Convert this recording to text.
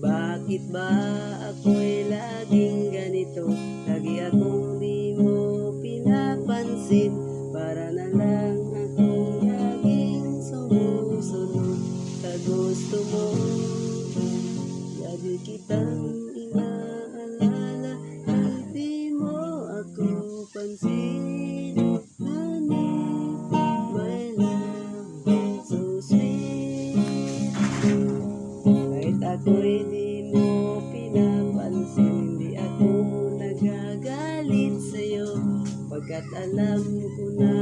Bakit ba ako'y laging ganito? Lagi akong di mo pinapansin. Para na lang akong laging sumusunod sa gusto mo. Lagi kitang inaalala, di mo ako pansin. Honey, my love, so sweet. Kahit ako'y di mo pinapansin, hindi ako nagagalit sa'yo, pagkat alam ko na